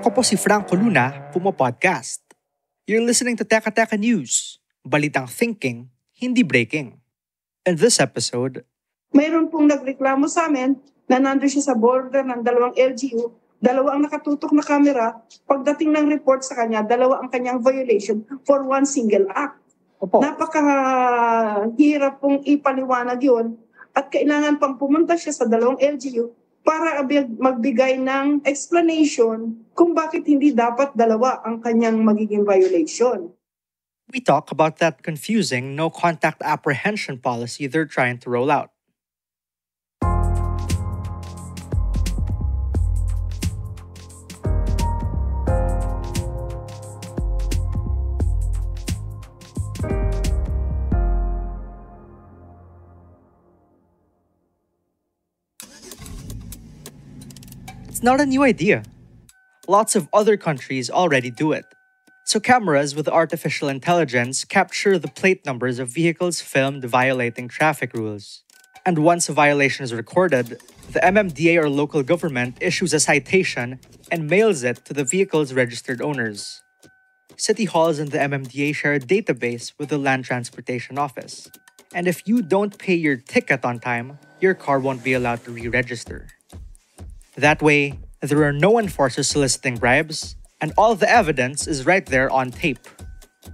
Ako po si Franco Luna, PumaPodcast. You're listening to Teka Teka News, balitang thinking, hindi breaking. In this episode, mayroon pong nagreklamo sa amin na nandun siya sa border ng dalawang LGU, dalawa ang nakatutok na kamera, pagdating ng report sa kanya, dalawa ang kanyang violation for one single act. Opo. Napakahirap pong ipaliwanag yun at kailangan pang pumunta siya sa dalawang LGU para magbigay ng explanation kung bakit hindi dapat dalawa ang kanyang magiging violation. we talk about that confusing No-Contact Apprehension Policy they're trying to roll out. It's not a new idea. Lots of other countries already do it. So cameras with artificial intelligence capture the plate numbers of vehicles filmed violating traffic rules. And once a violation is recorded, the MMDA or local government issues a citation and mails it to the vehicle's registered owners. City halls and the MMDA share a database with the Land Transportation Office. And if you don't pay your ticket on time, your car won't be allowed to re-register. That way, there are no enforcers soliciting bribes, and all the evidence is right there on tape.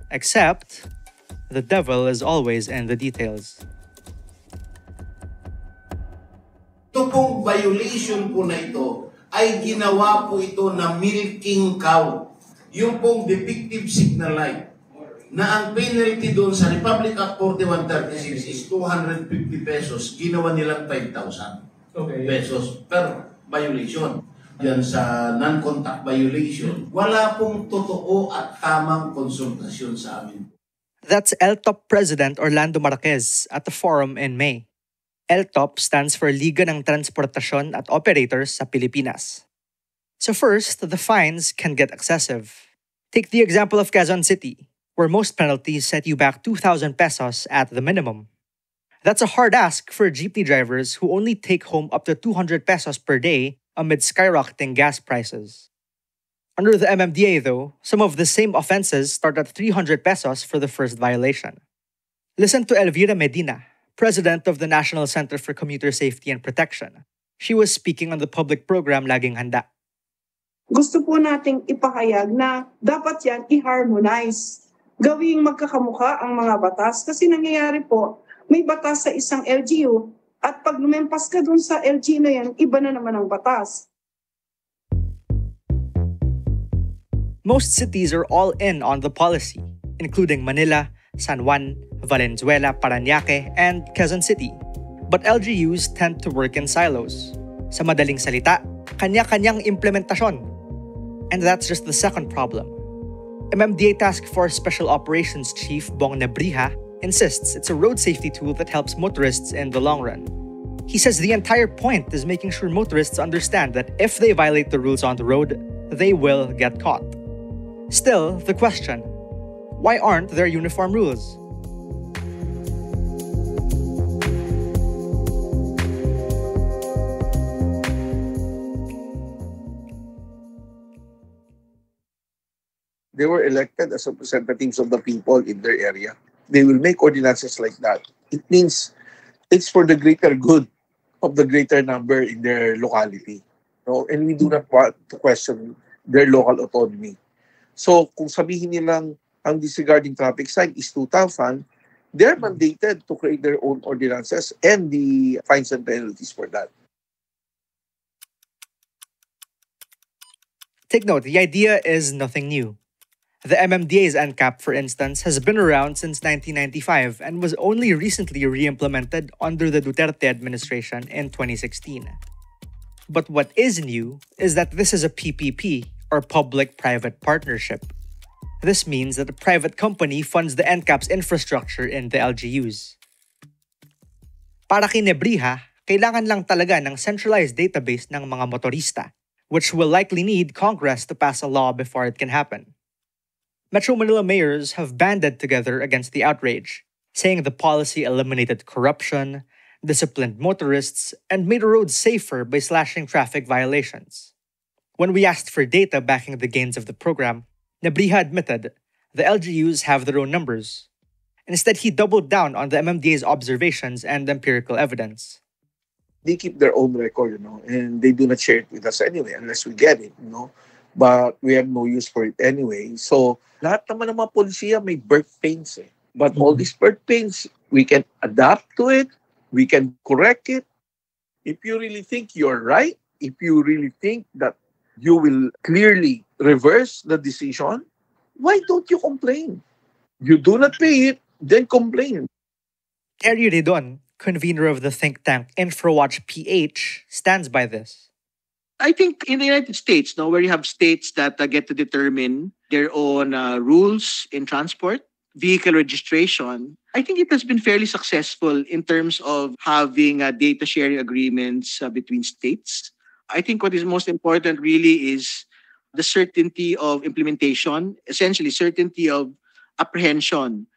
Except, the devil is always in the details. Ito pong violation po na ito ay ginawa po ito na milking cow. Yung pong defective signal light na ang penalty doon sa Republic Act 4136 is 250 pesos, ginawa nilang 5,000 pesos per violation. Yan sa non-contact violation, wala pong totoo at tamang konsultasyon sa amin. That's LTOP President Orlando Marquez at the forum in May. LTOP stands for Liga ng Transportasyon at Operators sa Pilipinas. So first, the fines can get excessive. Take the example of Quezon City, where most penalties set you back 2,000 pesos at the minimum. That's a hard ask for jeepney drivers who only take home up to 200 pesos per day amid skyrocketing gas prices. Under the MMDA, though, some of the same offenses start at 300 pesos for the first violation. Listen to Elvira Medina, president of the National Center for Commuter Safety and Protection. She was speaking on the public program Laging Handa. Gusto po nating ipahayag na dapat yan i-harmonize. Gawing magkakamukha ang mga batas kasi nangyayari po, may batas sa isang LGU at pag lumempas ka dun sa LGU na yan, iba na naman ang batas. Most cities are all in on the policy, including Manila, San Juan, Valenzuela, Parañaque, and Quezon City. But LGUs tend to work in silos. Sa madaling salita, kanya-kanyang implementasyon. And that's just the second problem. MMDA Task Force Special Operations Chief Bong Nebrija insists it's a road safety tool that helps motorists in the long run. He says the entire point is making sure motorists understand that if they violate the rules on the road, they will get caught. Still, the question, why aren't there uniform rules? They were elected as representatives of the people in their area. They will make ordinances like that. It means it's for the greater good of the greater number in their locality. No? And we do not want to question their local autonomy. So kung sabihin nilang ang disregarding traffic sign is 2,000, they're mandated to create their own ordinances and the fines and penalties for that. Take note, the idea is nothing new. The MMDA's NCAP, for instance, has been around since 1995 and was only recently re-implemented under the Duterte administration in 2016. But what is new is that this is a PPP, or public-private partnership. This means that a private company funds the NCAP's infrastructure in the LGUs. Para kay Nebrija, kailangan lang talaga ng centralized database ng mga motorista, which will likely need Congress to pass a law before it can happen. Metro Manila mayors have banded together against the outrage, saying the policy eliminated corruption, disciplined motorists, and made roads safer by slashing traffic violations. When we asked for data backing the gains of the program, Nebriha admitted the LGUs have their own numbers. Instead, he doubled down on the MMDA's observations and empirical evidence. They keep their own record, and they do not share it with us anyway unless we get it, But we have no use for it anyway. So, lahat naman ng mga polisiya may birth pains eh. But all these birth pains, we can adapt to it, we can correct it. If you really think you're right, if you really think that you will clearly reverse the decision, why don't you complain? You do not pay it, then complain. Terry Redon, convener of the think tank InfraWatch PH, stands by this. I think in the United States, where you have states that get to determine their own rules in transport, vehicle registration, I think it has been fairly successful in terms of having data sharing agreements between states. I think what is most important really is the certainty of implementation, essentially certainty of apprehension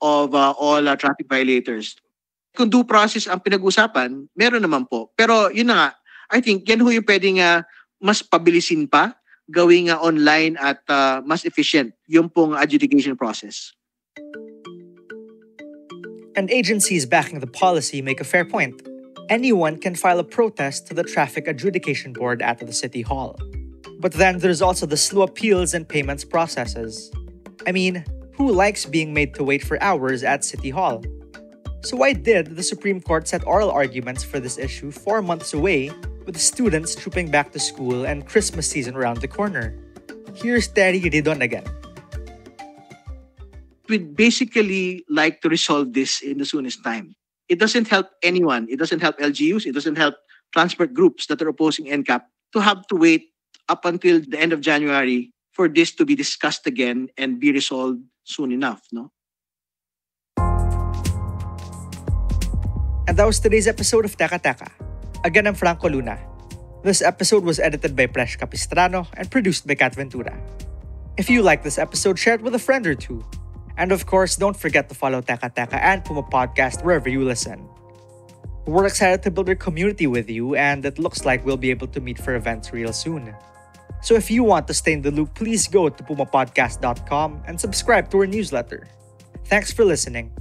of all traffic violators. Kung due process ang pinag-usapan, meron naman po. Pero yun na nga, I think yan ho yung pwedeng mas pabilisin pa, gawing online at mas efficient yung pong adjudication process. And agencies backing the policy make a fair point. Anyone can file a protest to the Traffic Adjudication Board at the City Hall. But then there's also the slow appeals and payments processes. I mean, who likes being made to wait for hours at City Hall? So why did the Supreme Court set oral arguments for this issue 4 months away, with students trooping back to school and Christmas season around the corner? Here's Terry Redon again. We'd basically like to resolve this in the soonest time. It doesn't help anyone. It doesn't help LGUs. It doesn't help transport groups that are opposing NCAP to have to wait up until the end of January for this to be discussed again and be resolved soon enough, no? And that was today's episode of Teka Teka. Again, I'm Franco Luna. This episode was edited by Presh Capistrano and produced by Kat Ventura. If you like this episode, share it with a friend or two. And of course, don't forget to follow Teka Teka and PumaPodcast wherever you listen. We're excited to build our community with you, and it looks like we'll be able to meet for events real soon. So if you want to stay in the loop, please go to PumaPodcast.com and subscribe to our newsletter. Thanks for listening.